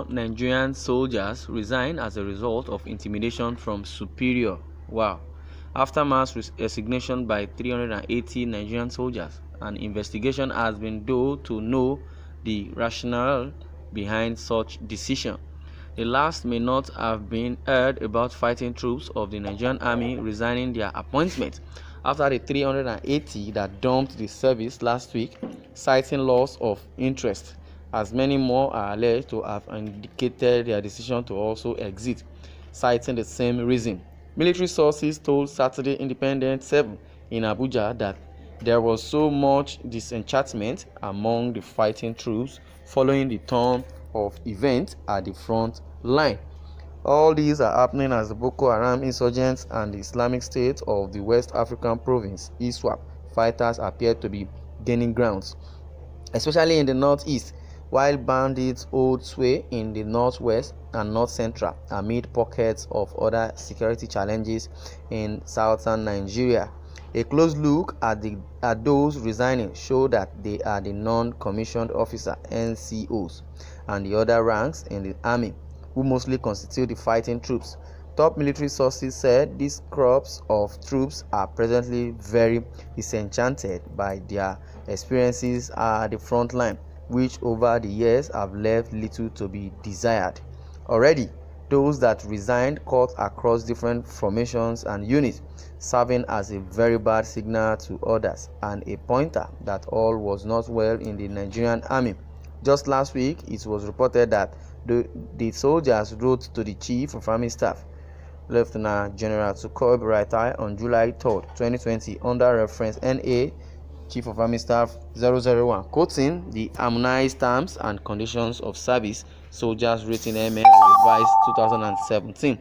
more Nigerian soldiers resign as a result of intimidation from superior. Wow. After mass resignation by 380 Nigerian soldiers, an investigation has been done to know the rationale behind such decision. The last may not have been heard about fighting troops of the Nigerian army resigning their appointment after the 380 that dumped the service last week, citing loss of interest, as many more are alleged to have indicated their decision to also exit, citing the same reason. Military sources told Saturday Independent 7 in Abuja that there was so much disenchantment among the fighting troops following the turn of events at the front line. All these are happening as the Boko Haram insurgents and the Islamic State of the West African province, ISWAP, fighters appear to be gaining grounds, especially in the northeast, while bandits hold sway in the northwest and north central amid pockets of other security challenges in southern Nigeria. A close look at those resigning show that they are the non-commissioned officer (NCOs) and the other ranks in the army, who mostly constitute the fighting troops. Top military sources said these crops of troops are presently very disenchanted by their experiences at the front line, which over the years have left little to be desired. Already, those that resigned cut across different formations and units, serving as a very bad signal to others and a pointer that all was not well in the Nigerian army. Just last week, it was reported that the soldiers wrote to the Chief of Army Staff, Lieutenant General Tukur Buratai, on July 3, 2020, under reference NA Chief of Army Staff 001, quoting the harmonized terms and conditions of service soldiers rating ML revised 2017.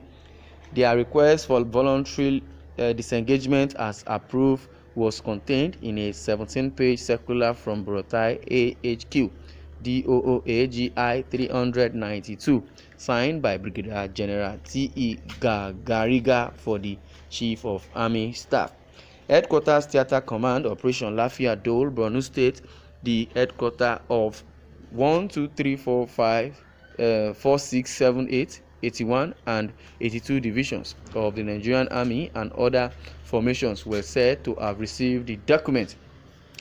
Their request for voluntary disengagement as approved was contained in a 17-page circular from Buratai AHQ DOOAGI 392, signed by Brigadier General T.E. Gariga for the Chief of Army Staff. Headquarters Theatre Command Operation Lafia Dole, Borno State, the headquarters of 1, 2, 3, 4, 5, 4, 6, 7, 8, 81 and 82 divisions of the Nigerian Army and other formations were said to have received the document.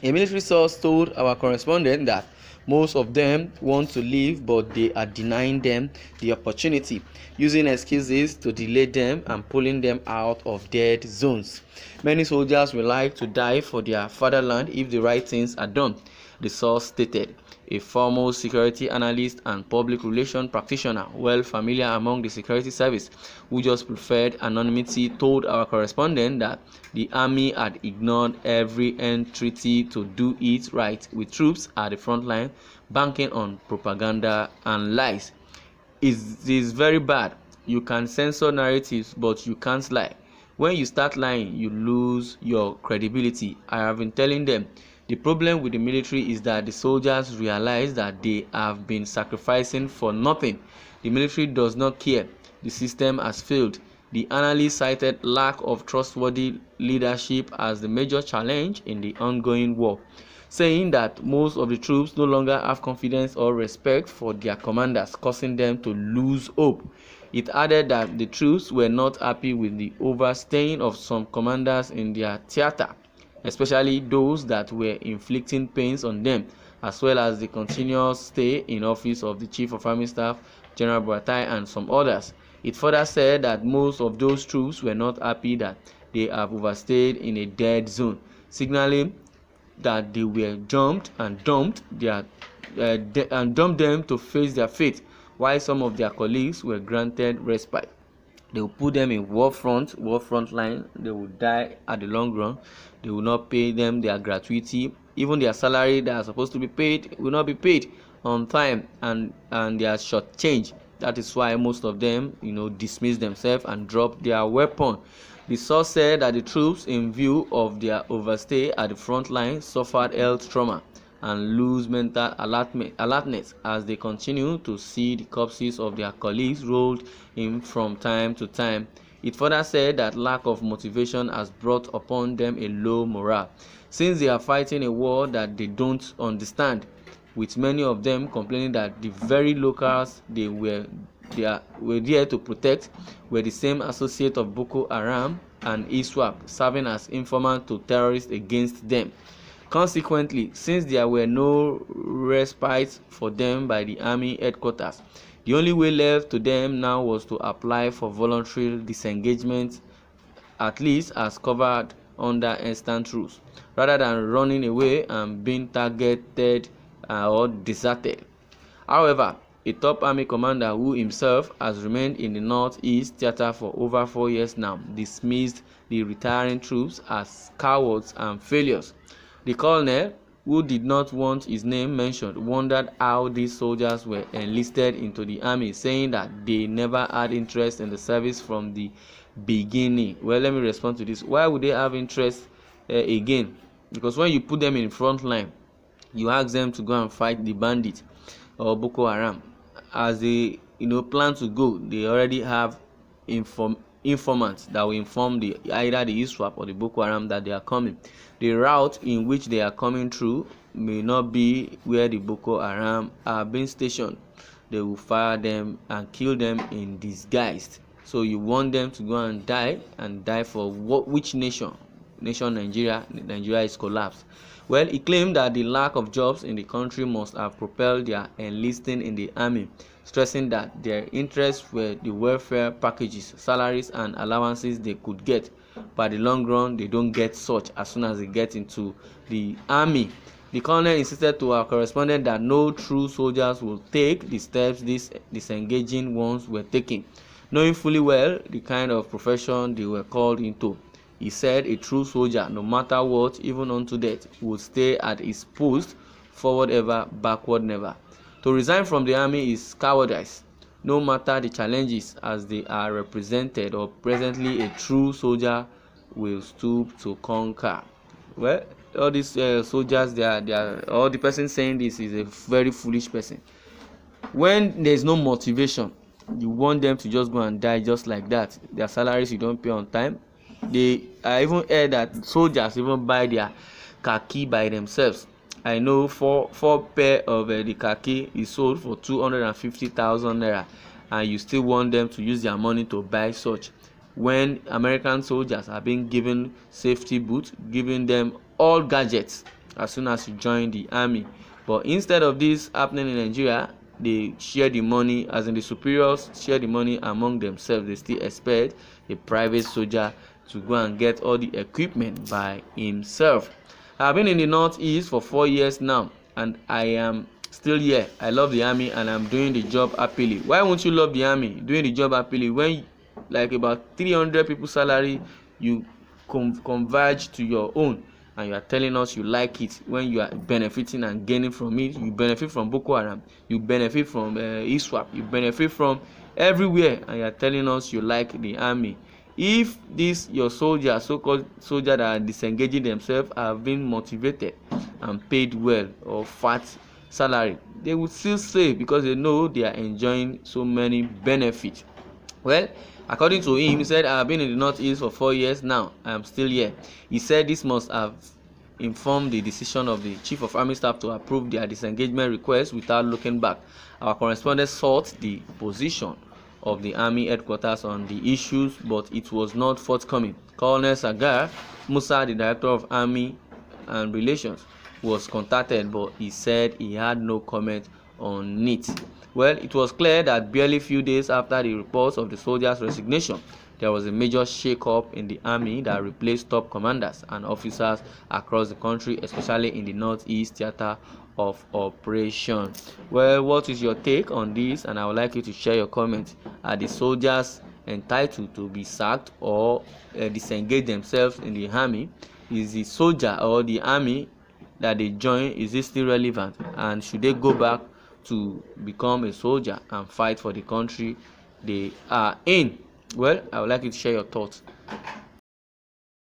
A military source told our correspondent that most of them want to leave, but they are denying them the opportunity, using excuses to delay them and pulling them out of dead zones. Many soldiers will like to die for their fatherland if the right things are done, the source stated. A former security analyst and public relations practitioner well familiar among the security service, who just preferred anonymity, told our correspondent that the army had ignored every entreaty to do it right with troops at the front line, banking on propaganda and lies. It is very bad. You can censor narratives, but you can't lie. When you start lying, you lose your credibility. I have been telling them. The problem with the military is that the soldiers realize that they have been sacrificing for nothing. The military does not care. The system has failed. The analyst cited lack of trustworthy leadership as the major challenge in the ongoing war, saying that most of the troops no longer have confidence or respect for their commanders, causing them to lose hope. It added that the troops were not happy with the overstaying of some commanders in their theater, especially those that were inflicting pains on them, as well as the continuous stay in office of the Chief of Army Staff, General Buratai, and some others. It further said that most of those troops were not happy that they have overstayed in a dead zone, signaling that they were jumped and dumped them to face their fate, while some of their colleagues were granted respite. They will put them in war front line. They will die at the long run. They will not pay them their gratuity. Even their salary that are supposed to be paid will not be paid on time, and they are shortchanged. That is why most of them, dismiss themselves and drop their weapon. The source said that the troops, in view of their overstay at the front line, suffered health trauma and lose mental alertness as they continue to see the corpses of their colleagues rolled in from time to time. It further said that lack of motivation has brought upon them a low morale, since they are fighting a war that they don't understand. with many of them complaining that the very locals were there to protect were the same associates of Boko Haram and ISWAP, serving as informants to terrorists against them. Consequently, since there were no respite for them by the army headquarters, the only way left to them now was to apply for voluntary disengagement, at least as covered under instant rules, rather than running away and being targeted or deserted. However, a top army commander who himself has remained in the northeast theater for over 4 years now dismissed the retiring troops as cowards and failures. The colonel, who did not want his name mentioned, wondered how these soldiers were enlisted into the army, saying that they never had interest in the service from the beginning. Well, let me respond to this. Why would they have interest again? Because when you put them in front line, you ask them to go and fight the bandit or Boko Haram. As they plan to go, they already have informants that will inform either the ISWAP or the Boko Haram that they are coming. The route in which they are coming through may not be where the Boko Haram are being stationed. They will fire them and kill them in disguise. So you want them to go and die for which nation? Nigeria is collapsed. Well, he claimed that the lack of jobs in the country must have propelled their enlisting in the army, stressing that their interests were the welfare packages, salaries and allowances they could get. But the long run, they don't get such as soon as they get into the army. The colonel insisted to our correspondent that no true soldiers will take the steps these disengaging ones were taking, knowing fully well the kind of profession they were called into. He said a true soldier, no matter what, even unto death, would stay at his post, forward ever, backward never. To resign from the army is cowardice, no matter the challenges as they are represented or presently. A true soldier will stoop to conquer. Well, all these soldiers, they are all the person saying this is a very foolish person. When there is no motivation, you want them to just go and die just like that. Their salaries you don't pay on time. I even heard that soldiers even buy their khaki by themselves. I know four pair of the khaki is sold for 250,000 naira, and you still want them to use their money to buy such, when American soldiers are being given safety boots, giving them all gadgets as soon as you join the army. But instead of this happening in Nigeria, they share the money, as in the superiors share the money among themselves. They still expect a private soldier to go and get all the equipment by himself. I've been in the northeast for 4 years now, and I am still here. I love the army and I'm doing the job happily. Why won't you love the army, doing the job happily, when like about 300 people salary you converge to your own, and you are telling us you like it, when you are benefiting and gaining from it? You benefit from Boko Haram, you benefit from ISWAP, you benefit from everywhere, and you are telling us you like the army. If these your soldiers, so-called soldiers that are disengaging themselves, have been motivated and paid well or fat salary, they would still stay because they know they are enjoying so many benefits. Well, according to him, he said, I have been in the northeast for 4 years now. I am still here. He said this must have informed the decision of the Chief of Army Staff to approve their disengagement request without looking back. Our correspondent sought the position of the army headquarters on the issues, but it was not forthcoming. Colonel Sagar Musa, the director of Army and Relations, was contacted, but he said he had no comment on it. Well, it was clear that barely few days after the reports of the soldiers' resignation, there was a major shake-up in the army that replaced top commanders and officers across the country, especially in the northeast theater of operation. Well, what is your take on this? And I would like you to share your comments. Are the soldiers entitled to be sacked or disengage themselves in the army? Is the soldier or the army that they join, is it still relevant, and should they go back to become a soldier and fight for the country they are in? Well, I would like you to share your thoughts.